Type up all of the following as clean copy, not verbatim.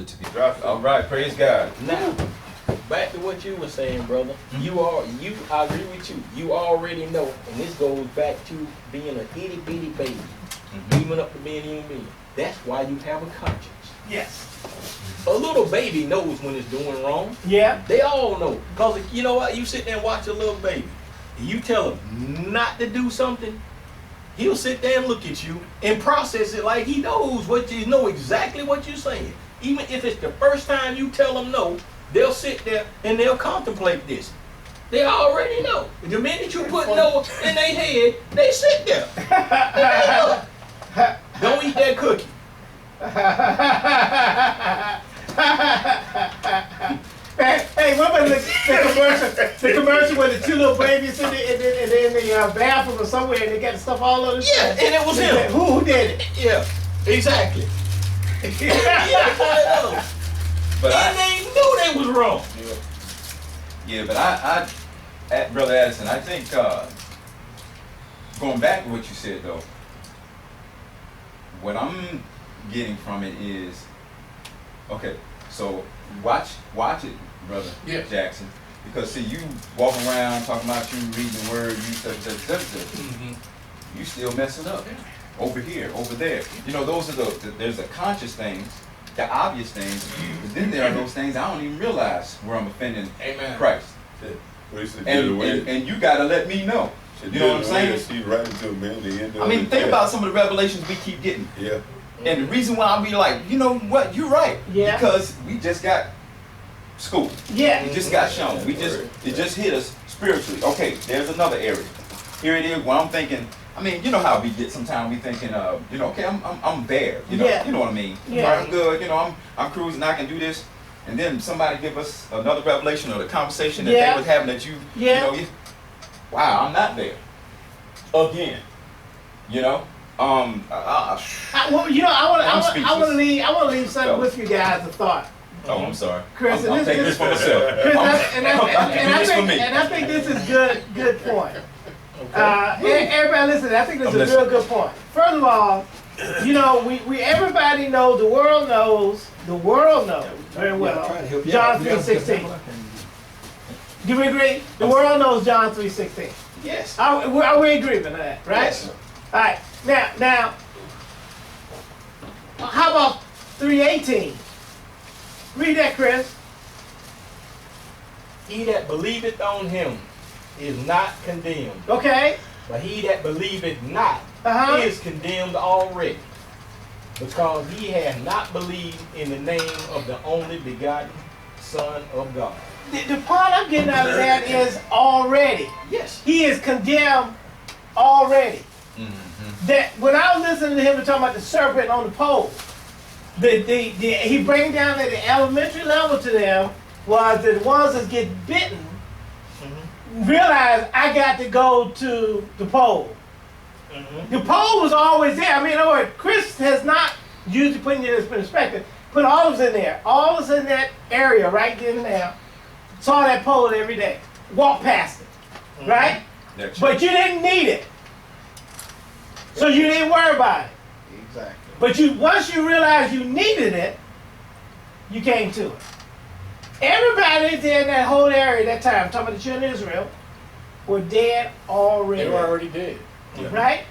privilege to be. All right, praise God. Now, back to what you were saying, brother. I agree with you. You already know, and this goes back to being an itty bitty baby, even up to being a human being. That's why you have a conscience. Yes. A little baby knows when it's doing wrong. Yeah. They all know. Because you know what? You sit there and watch a little baby. And you tell him not to do something, he'll sit there and look at you and process it like he knows exactly what you're saying. Even if it's the first time you tell them no, they'll sit there and they'll contemplate this. They already know. The minute you put no in their head, they sit there. Don't eat that cookie. Hey, what about the commercial where the two little babies in the bathroom or somewhere and they got stuff all over the Yeah, and it was him. Who did it? Yeah, exactly. Yeah, But and they knew they was wrong. Yeah, but Brother Addison, I think going back to what you said though, what I'm getting from it is, okay, so watch it, Brother Jackson, because see, you walk around talking about you reading the word, you such. You still messing up over here, over there. You know, those are there's the conscious things, the obvious things, but then there are those things I don't even realize where I'm offending Christ. And you gotta let me know. You know what I'm saying? See right into the end of I mean, think about some of the revelations we keep getting. Yeah. And the reason why I be like, you know what, you're right. Yeah. Because we just got schooled. Yeah. We just got shown. It just hit us spiritually. Okay, there's another area. Here it is. When I'm thinking, I mean, you know how we get sometimes. We thinking, you know, okay, I'm there. You know, you know what I mean. Yeah. Right, I'm good. You know, I'm cruising. I can do this. And then somebody give us another revelation or the conversation that they was having that you know, wow, I'm not there. Again, you know. Well, you know, I want to leave something with you guys. A thought. Oh, I'm sorry. Chris, I'm taking this for myself. Chris, I think this is good point. Everybody listen, I think this is a real good point. First of all, you know, we everybody knows, the world knows very well John 3:16. Do we agree? The world knows John 3:16. Yes. Are we agreeing on that, right? Yes. All right. Now, how about 3:18? Read that, Chris. He that believeth on him is not condemned. Okay. But he that believeth not is condemned already, because he hath not believed in the name of the only begotten Son of God. The part I'm getting out of that is already. Yes. He is condemned already. That when I was listening to him talking about the serpent on the pole, he bring down at the elementary level to them was that the ones that get bitten realize I got to go to the pole. The pole was always there. I mean, in other words, Chris has not usually putting it in perspective. Put all of us in there. All of us in that area right then and now saw that pole every day. Walk past it. Right? But you didn't need it. So you didn't worry about it. Exactly. But once you realized you needed it, you came to it. Everybody in that whole area at that time, I'm talking about the children of Israel, were dead already. They were already dead. Right?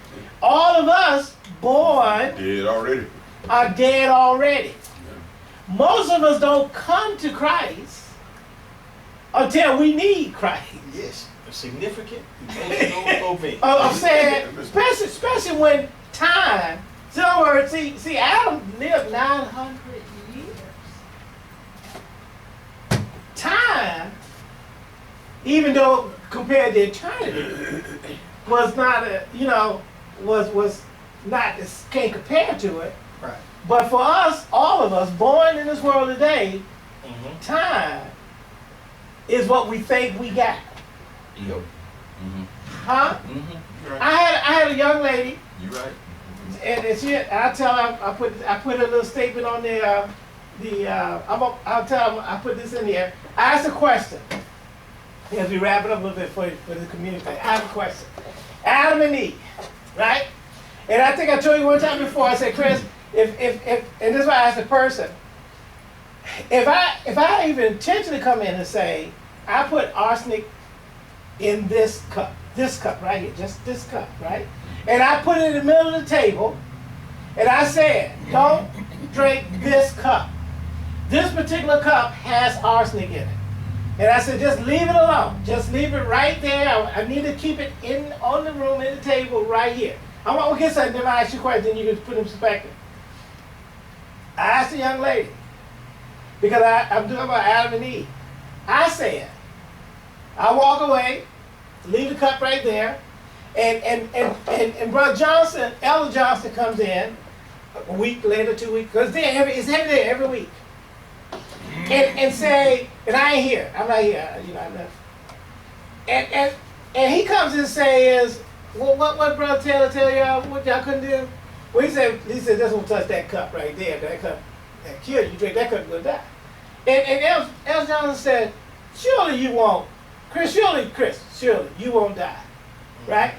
All of us born Dead already. are dead already. Most of us don't come to Christ until we need Christ. Yes. A significant emotional event. I'm saying, especially when time. So in other words, see, Adam lived 900 years. Time, even though compared to eternity, was not was not can't compare to it. Right. But for us, all of us born in this world today, time is what we think we got. Yep. Huh? Right. I had a young lady, You right. and she, I tell her I put a little statement on there. I'll tell her I put this in there. I asked a question. As we wrap it up a little bit for the community. I have a question. Adam and Eve, right? And I think I told you one time before. I said, Chris, if and this is why I asked the person, if I even intentionally come in and say, I put arsenic in this cup right here, just this cup, right? And I put it in the middle of the table, and I said, don't drink this cup. This particular cup has arsenic in it. And I said, just leave it alone. Just leave it right there. I need to keep it on the room, in the table, right here. I want to get something, then I ask you a question, then you can put it in perspective. I asked the young lady, because I'm talking about Adam and Eve. I said, I walk away, leave the cup right there, and Brother Johnson, Elder Johnson comes in a week later, 2 weeks, because it's every day, every week. And say, and I ain't here. I'm not here. You know, I'm not. And he comes and says, well, what Brother Taylor tell y'all? What y'all couldn't do? Well, he said, just don't touch that cup right there. That cup, that kill you. Drink that cup, you'll die. And El Johnson said, surely you won't, Chris, surely you won't die, right?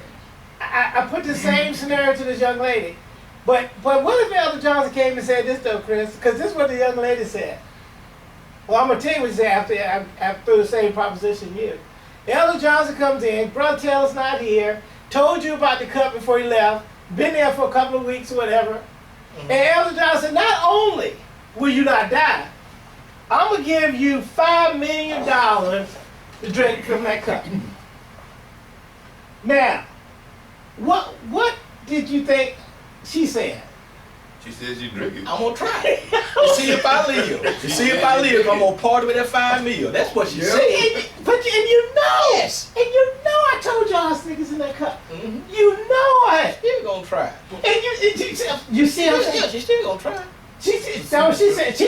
I put the same scenario to this young lady, but what if Elder Johnson came and said this though, Chris? Because this is what the young lady said. Well, I'm gonna tell you what he said after the same proposition you. Elder Johnson comes in, Brother Taylor's not here, told you about the cup before he left, been there for a couple of weeks or whatever, and Elder Johnson said, not only will you not die, I'm gonna give you $5 million to drink from that cup. Now, what did you think she said? She says you drink it. I'm gonna try it. To see if I live. To see if I live, I'm gonna part with that $5 million. That's what she said. And you know, yes. And you know, I told y'all niggas in that cup. Mm-hmm. You know it. Still gonna try. And you see what I'm saying? Yeah, she's still gonna try. She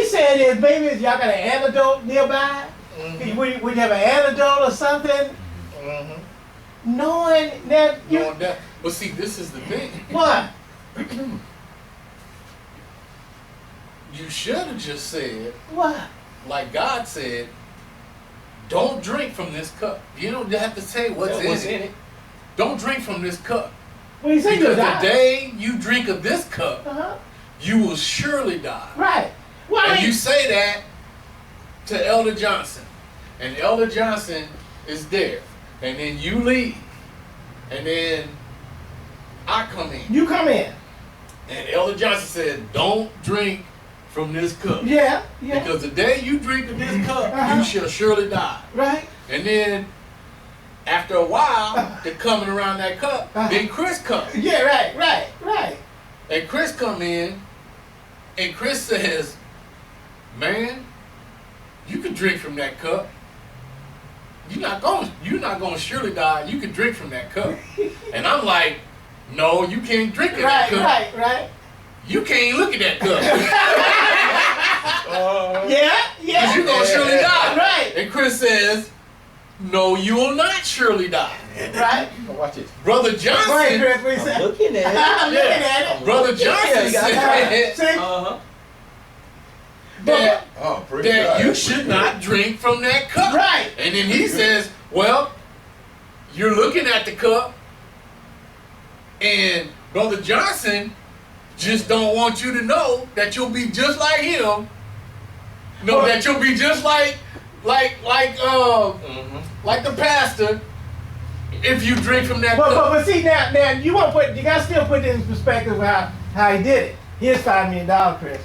said is, baby, y'all got an antidote nearby? Mm-hmm. Would you have an antidote or something? Mm-hmm. Knowing that you... But see, this is the thing. What? You should have just said, what? Like God said, don't drink from this cup. You don't have to say what's in it. Don't drink from this cup. Well, because the day you drink of this cup, you will surely die. Right. Well, and you say that to Elder Johnson, and Elder Johnson is there, and then you leave, and then I come in. You come in. And Elder Johnson said, don't drink from this cup. Yeah. Because the day you drink of this cup, you shall surely die. Right. And then, after a while, they're coming around that cup, then Chris comes. Yeah, right. And Chris come in, and Chris says, man, you can drink from that cup. You're not gonna surely die. You can drink from that cup. And I'm like, no, you can't drink of that cup. Right. You can't look at that cup. Yeah. Because you're going to surely die. Right. And Chris says, no, you will not surely die. Right. Watch it. Brother Johnson. Right, Chris, what he said? Looking at it. I'm looking at it. Brother Johnson said that you should not drink from that cup. Right. And then he says, well, you're looking at the cup, and Brother Johnson just don't want you to know that you'll be just like him. No, that you'll be just like the pastor if you drink from that cup. But see now you gotta still put it in perspective of how he did it. Here's $5 million, Chris.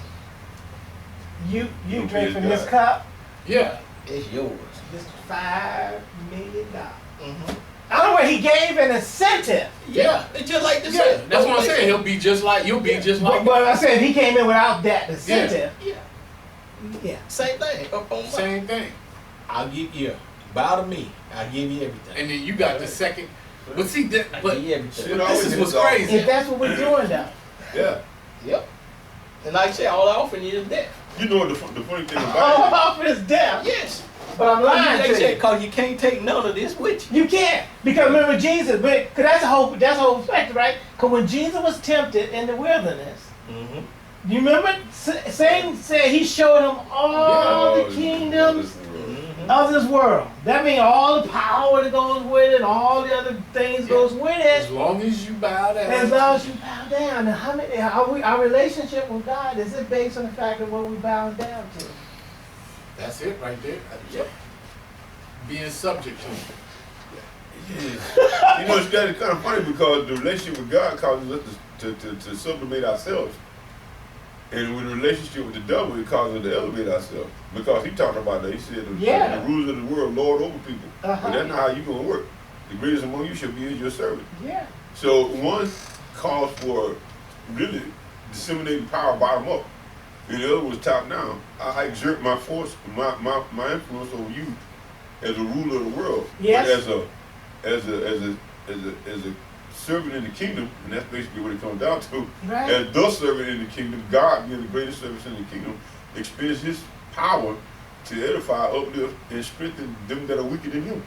You drink from this cup. Yeah. It's yours. This is $5 million. I don't know what he gave an incentive. Yeah, it's just like the same. That's what I'm saying. You'll be just like. But I said he came in without that incentive. Yeah. Same thing. Same thing. I'll give you bow to me. I'll give you everything. And then you got the second. But see that. But this is what's crazy. If that's what we're doing now. Yeah. Yep. And like I said, all I offer you is death. You know what the funny thing about All I offer is death. Yes. But I'm lying to you. Because you can't take none of this with you. You can't. Because remember Jesus, because that's the whole perspective, right? Because when Jesus was tempted in the wilderness, you remember Satan said he showed him all the kingdoms of this world. That means all the power that goes with it, and all the other things goes with it. As long as you bow down. As long as you bow down. And our relationship with God, is it based on the fact of what we bow down to? That's it right there. Yep. Being subject to it. Yeah. You know, it's kind of funny because the relationship with God causes us to sublimate ourselves. And with the relationship with the devil, it causes us to elevate ourselves. Because he talked about that. He said the rulers of the world lord over people. But that's not how you're going to work. The greatest among you shall be as your servant. Yeah. So one calls for really disseminating power bottom up. And the other was top down. I exert my force, my influence over you as a ruler of the world. Yes. But as a servant in the kingdom, and that's basically what it comes down to. Right. As the servant in the kingdom, God being the greatest servant in the kingdom, expends his power to edify, uplift, and strengthen them that are weaker than him.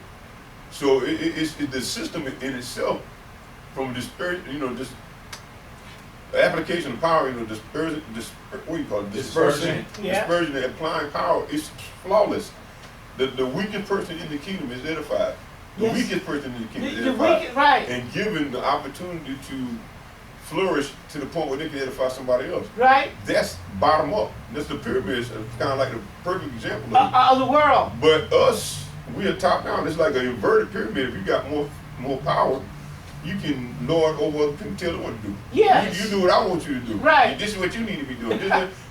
So it's the system in itself, from dispersion, just application of power, dispersion, what do you call it? Dispersion. Dispersion and applying power is flawless. The weakest person in the kingdom is edified. The weakest person in the kingdom is edified. Right. And given the opportunity to flourish to the point where they can edify somebody else. Right. That's bottom up. That's the pyramid. It's kind of like the perfect example of the world. But us, we are top down. It's like an inverted pyramid. If you got more power, you can lord over other people, tell them what to do. Yes. You do what I want you to do. Right. This is what you need to be doing.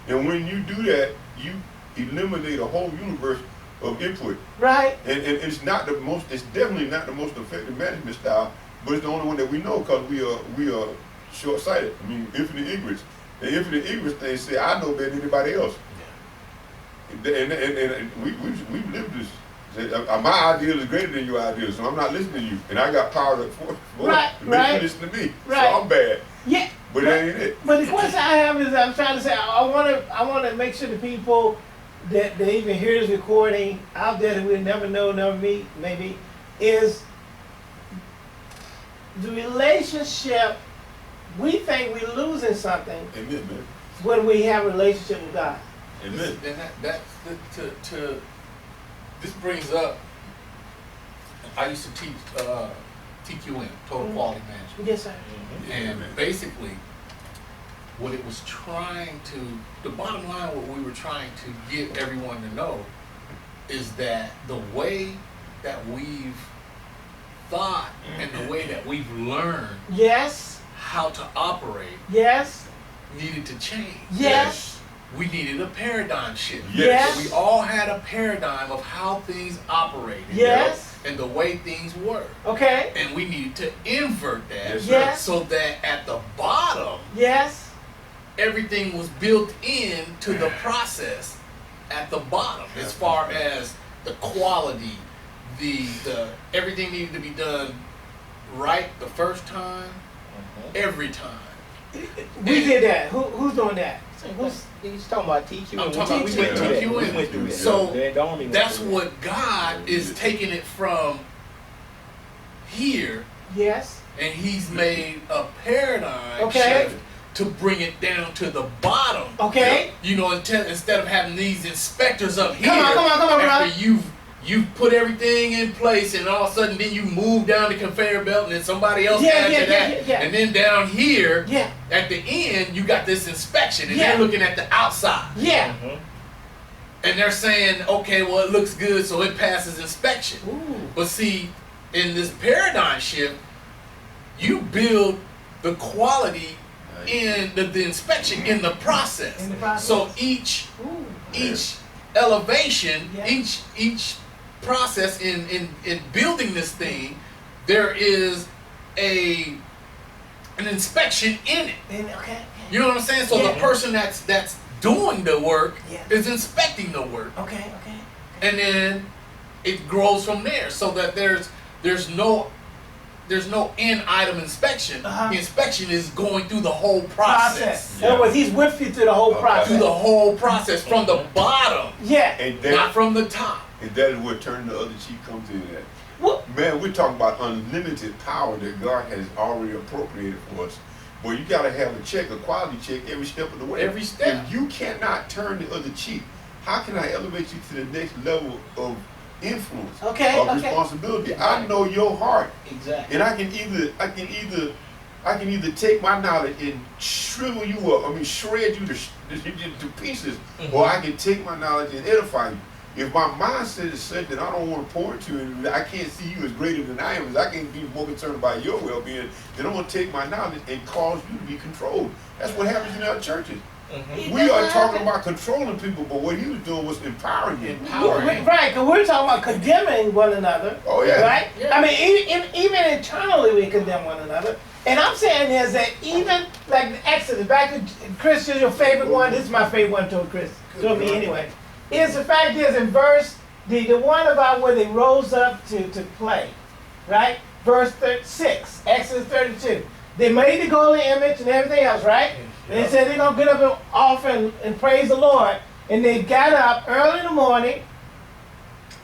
And when you do that, you eliminate a whole universe of input. Right. And it's definitely not the most effective management style, but it's the only one that we know because we are short-sighted. I mean, infinite ignorance. The infinite ignorance thing say, I know better than anybody else. Yeah. And we've lived this. My ideal is greater than your ideal, so I'm not listening to you. And I got power for right. listen to me. Right. So I'm bad. Yeah. But that ain't it. But the question I have is, I'm trying to say, I want to make sure the people that they even hear this recording out there that we'll never know, never meet, maybe, is the relationship. We think we're losing something. Amen, man. When we have a relationship with God. Amen. This brings up, I used to teach TQM, Total Quality Management. Yes, sir. And basically, what it was the bottom line, what we were trying to get everyone to know is that the way that we've thought and the way that we've learned how to operate needed to change. Yes. We needed a paradigm shift. Yes. We all had a paradigm of how things operated. Yes. And the way things were. Okay. And we needed to invert that. Yes. So that at the bottom, everything was built into the process at the bottom, as far as the quality, the everything needed to be done right the first time, every time. We did that. Who's doing that? He's talking about TQ. I'm talking about we went through that. So that's what God is taking it from here. Yes. And he's made a paradigm shift to bring it down to the bottom. Okay. Instead of having these inspectors up here. Come on, after you've put everything in place, and all of a sudden then you move down the conveyor belt, and then somebody else adds to that. And then down here, at the end, you got this inspection, and they're looking at the outside. Yeah. And they're saying, okay, well, it looks good, so it passes inspection. Ooh. But see, in this paradigm shift, you build the quality in the inspection in the process. So each elevation, each process in building this thing, there is an inspection in it. You know what I'm saying? So the person that's doing the work is inspecting the work. And then it grows from there, so that there's no end item inspection. The inspection is going through the whole process. In other words, he's with you through the whole process. Through the whole process, from the bottom. And not from the top. And that is where turning the other cheek comes in at. What? Man, we're talking about unlimited power that God has already appropriated for us. But you gotta have a quality check every step of the way. Every step. If you cannot turn the other cheek, how can I elevate you to the next level of influence, of responsibility? I know your heart. Exactly. And I can either take my knowledge and shrivel you up, shred you to pieces, or I can take my knowledge and edify you. If my mindset is such that I don't want to pour into you and I can't see you as greater than I am, as I can be more concerned about your well-being, then I'm going to take my knowledge and cause you to be controlled. That's what happens in our churches. We are talking about controlling people, but what he was doing was empowering you. Right, because we're talking about condemning one another. Oh, yeah. Right? Yeah. I mean, even internally we condemn one another. And I'm saying is that even like the Exodus, back to Chris, is your favorite one. This is my favorite one to Chris, to me anyway. Is the fact is in verse, the one about where they rose up to play, right? Verse 6, Exodus 32. They made the golden image and everything else, right? They said they're going to get up and offer and praise the Lord. And they got up early in the morning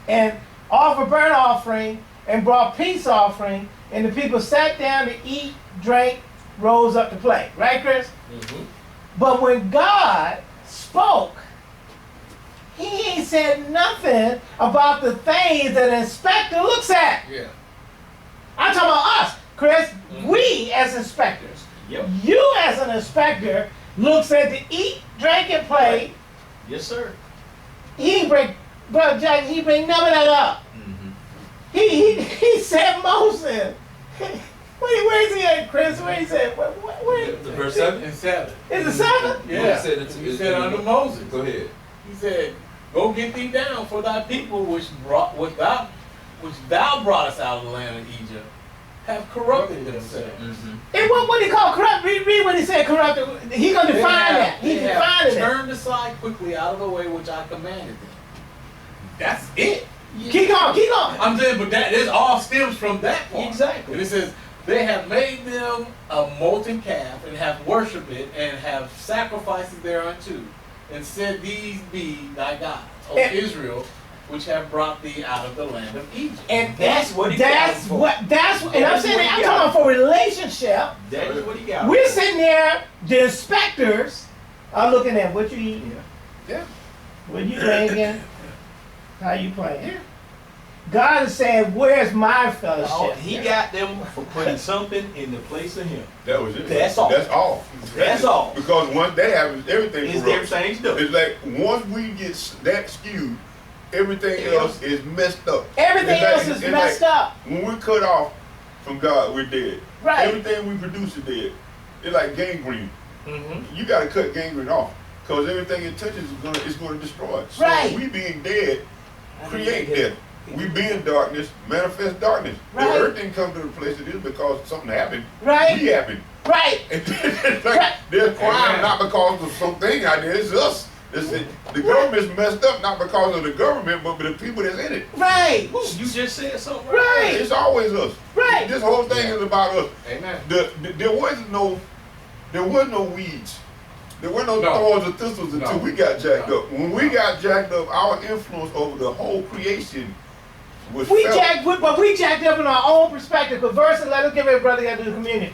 and offered burnt offering and brought peace offering. And the people sat down to eat, drank, rose up to play. Right, Chris? Mm-hmm. But when God spoke, he ain't said nothing about the things that an inspector looks at. Yeah. I'm talking about us, Chris. Mm-hmm. We as inspectors. Yep. You as an inspector looks at the eat, drink, and play. Yes, sir. He bring, Brother Jack, he bring none of that up. Mm-hmm. He said Moses. Where is he at, Chris? Where he said? Where? The verse 7 and 7. Is it 7? Yeah. He said unto Moses. Go ahead. He said, "Go get thee down, for thy people which thou broughtest out of the land of Egypt have corrupted themselves." Mm-hmm. And what he called corrupt? Read what he said corrupted. He gonna define that. He defined it. Turned aside quickly out of the way which I commanded them. That's it. Keep going. I'm saying, but this all stems from that part. Exactly. And it says, they have made them a molten calf and have worshipped it and have sacrifices thereunto, and said, "These be thy gods, O Israel, which have brought thee out of the land of Egypt." And that's what he that's what. And I'm saying that I'm talking about for relationship. That is what he got. We're sitting there. The inspectors are looking at what you eating, Yeah. what you drinking, how you playing. Yeah. God is saying, "Where's my fellowship?" He got them for putting something in the place of him. That was it. That's all. That's all. That's all. Because once that happens, everything corrupts. Everything's done. It's like once we get that skewed, everything else is messed up. Everything else is messed up. When we're cut off from God, we're dead. Right. Everything we produce is dead. It's like gangrene. Mm-hmm. You got to cut gangrene off because everything it touches is going to destroy it. So Right. we being dead, create death. We be in darkness, manifest darkness. Right. The earth didn't come to the place it is because something happened. Right. We happened. Right. And it's like they're crying not because of something out there, it's us. The government's messed up not because of the government, but the people that's in it. Right. You just said something Right. It's always us. Right. This whole thing is about us. Amen. There was no weeds. There were no thorns or thistles until we got jacked up. When we got jacked up, our influence over the whole creation was We felt. jacked up in our own perspective. But verse 11, let's give every brother got to do the communion.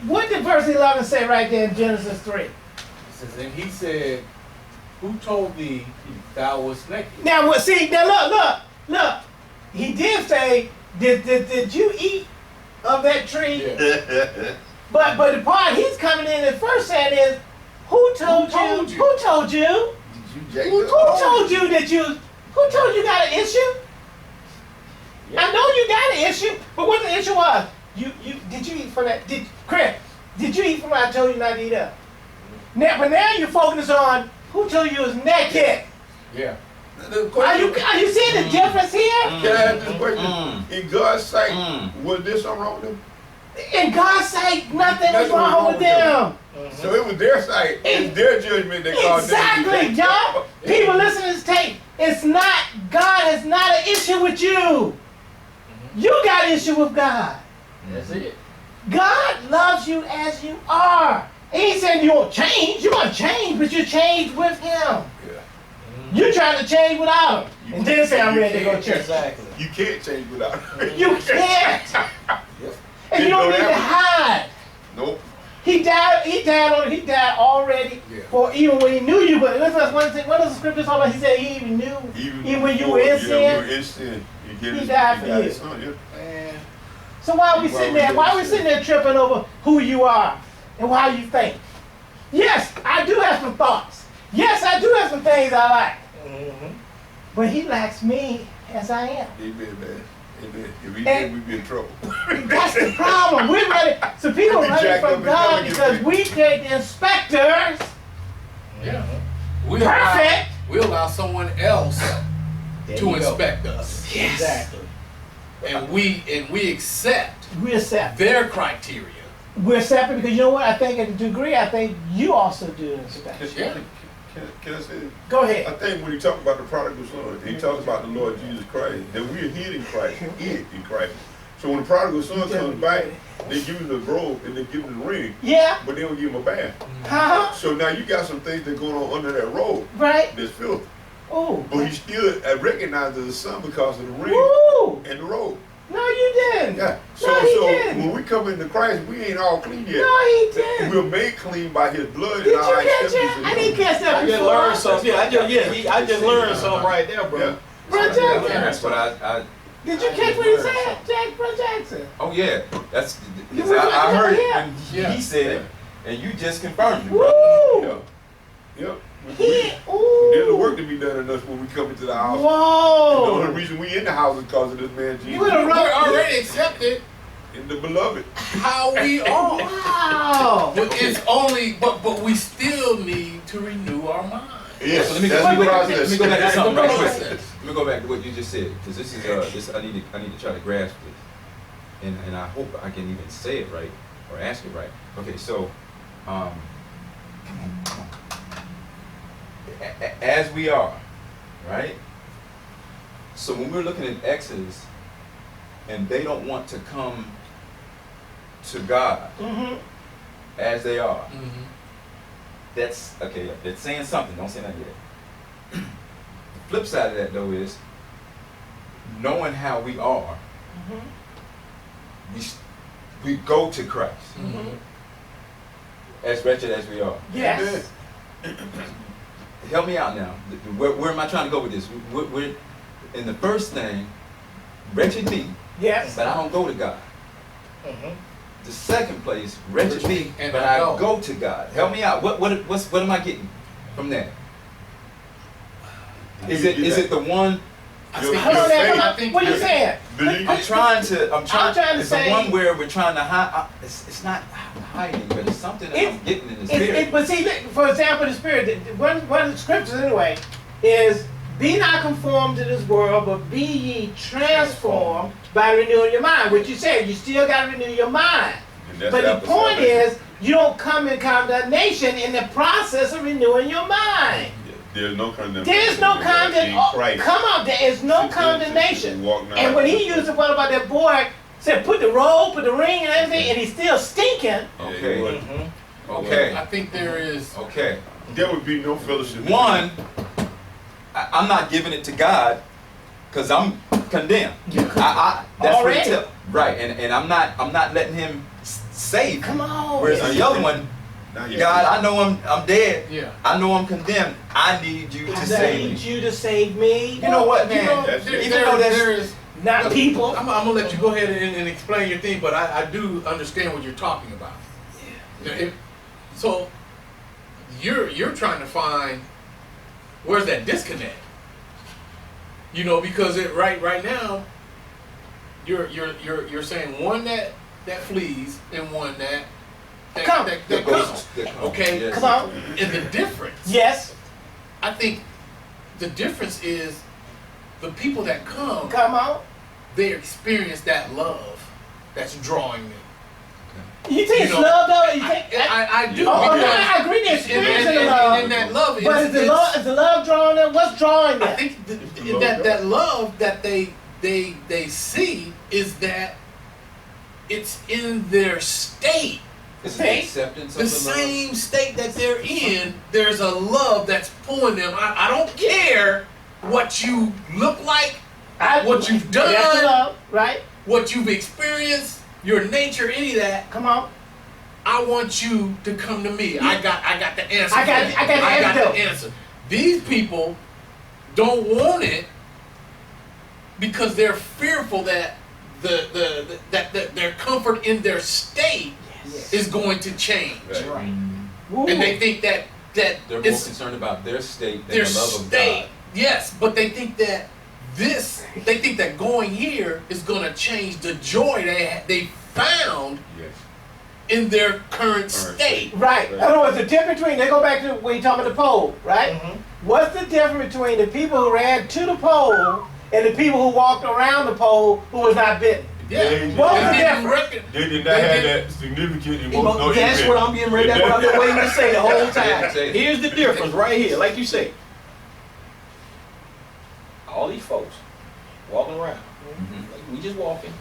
What did verse 11 say right there in Genesis 3? It says, and he said, "Who told thee thou wast naked?" Now, see, now look. He did say, did you eat of that tree? Yeah. But the part he's coming in and first saying is, who told you? Who told you? Who told you that you? Who told you got an issue? Yeah. I know you got an issue, but what the issue was? Did you eat from that? Chris, did you eat from what I told you not to eat up? But now you're focused on who told you it was naked. Yeah. Are you seeing the difference here? Can I ask this question? In God's sight, was there something wrong with them? In God's sight, nothing was wrong with them. So it was their sight, it's their judgment that caused them to Exactly, be y'all. People listen to this tape. It's not, God is not an issue with you. You got an issue with God. That's it. God loves you as you are. He ain't saying you won't change. You're going to change, but you change with Him. Yeah. You're trying to change without Him. And then say, I'm ready to go to church. Exactly. You can't change without it. You can't. And you don't need to hide. Nope. He died already. Yeah. For even when he knew you, but listen, what does the scripture talk about? He said he even knew, even when you were in sin. Yeah, we were in sin. He died for you. Son, yeah. Man. So why are we sitting there? Why are we sitting there tripping over who you are and how you think? Yes, I do have some thoughts. Yes, I do have some things I like. Mm-hmm. But he likes me as I am. Amen, man. Amen. If we did, we'd be in trouble. That's the problem. We're running. So people are running from God because we take the inspectors. Yeah. Perfect. We allow someone else to inspect us. Yes. Exactly. And we accept their criteria. We're separate because you know what? I think at a degree, I think you also do the inspection. Yeah. Can I say it? Go ahead. I think when he talks about the prodigal son, he talks about the Lord Jesus Christ, that we're hid in Christ, in Christ. So when the prodigal son comes back, they give him the robe and they give him the ring. Yeah. But they don't give him a bath. Uh-huh. So now you got some things that going on under that robe. Right. That's filthy. Oh. But he still recognized as a son because of the ring Woo. and the robe. No, you didn't. Yeah. So, no, he didn't. When we come into Christ, we ain't all clean yet. No, he didn't. We're made clean by his blood. Did and you our catch acceptance it? in I him. didn't catch that I just before. learned something. I just learned something right there, bro. Yeah. Bro Yeah, Jackson. that's what I Did you catch what he said, Bro Jackson? oh yeah, that's, You I were heard it here. when he said it, and you just confirmed it, bro. Woo! Yeah. He, There's a ooh. work to be done in us when we come into the house. Whoa. The only reason we in the house is because of this man Jesus. You would have We're run already accepted In the beloved. how we are. Wow. But it's only, but we still need to renew our mind. Yes, So let me that's go the back process. to something the right quick. process. Let me go back to what you just said, because this is this I need to try to grasp this, and I hope I can even say it right or ask it right. Okay, so as we are, right? So when we're looking at Exodus, and they don't want to come to God as they are. Mm-hmm. That's okay. It's saying something. Don't say nothing yet. The flip side of that, though, is knowing how we are. We go to Christ as wretched as we are. Yes. Help me out now. Where am I trying to go with this? We're in the first thing, wretched me, Yes. but I don't go to God. The second place, wretched me, And but I I go to God. Help me out. What am I getting from that? Is it the one? Hold on there. What are you saying? I'm trying to say- it's the one where we're trying to hide. It's not hiding, but it's something that I'm getting in the spirit. But see, for example, the spirit, one of the scriptures anyway, is be not conformed to this world, but be ye transformed by renewing your mind. What you said, you still got to renew your mind. But the point is, you don't come in condemnation in the process of renewing your mind. There's no condemnation. There is no condemnation. Come on, there is no condemnation. And when he used the word about that boy, said put the robe, put the ring and everything, and he's still stinking. Okay. Okay. I think there is. Okay. There would be no fellowship. One, I'm not giving it to God because I'm condemned. That's Already. what it tells. Right, and I'm not letting him save. Come on. Whereas the other one, God, I know I'm dead. Yeah. I know I'm condemned. I need you to I save need me. you to save me. You know what, man? Even though there is. Not people. I'm gonna let you go ahead and explain your thing, but I do understand what you're talking about. Yeah. So you're trying to find where's that disconnect? You know, because right now you're saying one that flees and one that comes. Okay, Yes. Come on. and the difference. Yes. I think the difference is the people that come on. they experience that love that's drawing them. You think it's know, love though? You think, I do. Oh, because- I agree. They're experiencing and love. that love is. But is the love drawing them? What's drawing them? I think that love that they see is that it's in their state. It's the acceptance of The the same state that they're in, there's a love that's pulling them. I don't care what you look like, what you've done, That's the love, right? what you've experienced, your nature, any of that. Come on. I want you to come to me. I got the answer. I got the answer. These people don't want it because they're fearful that that their comfort in their state is going to change. Right. And they think that They're more it's concerned about their state than their the love of state. God. Yes, but they think that going here is gonna change the joy they found Yes. in their current state. Right. In other words, the difference between, they go back to when you talk about the pole, right? What's the difference between the people who ran to the pole and the people who walked around the pole who was not bitten? Yeah. What was the difference? They did not have that significant emotional That's impact. what I'm getting ready. That's what I've been waiting to say the whole time. Here's the difference right here, like you say. All these folks walking around. Like we just walking.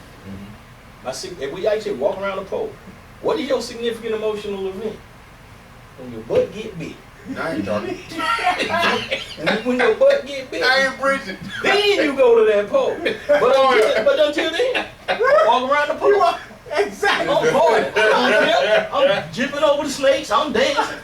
If we actually walking around the pole, what is your significant emotional event? When your butt get bit. Now you talking. When your butt get bit, I ain't preaching. then you go to that pole. But until then, walk around the pole. Exactly. I'm bored. I'm jipping over the snakes. I'm dancing.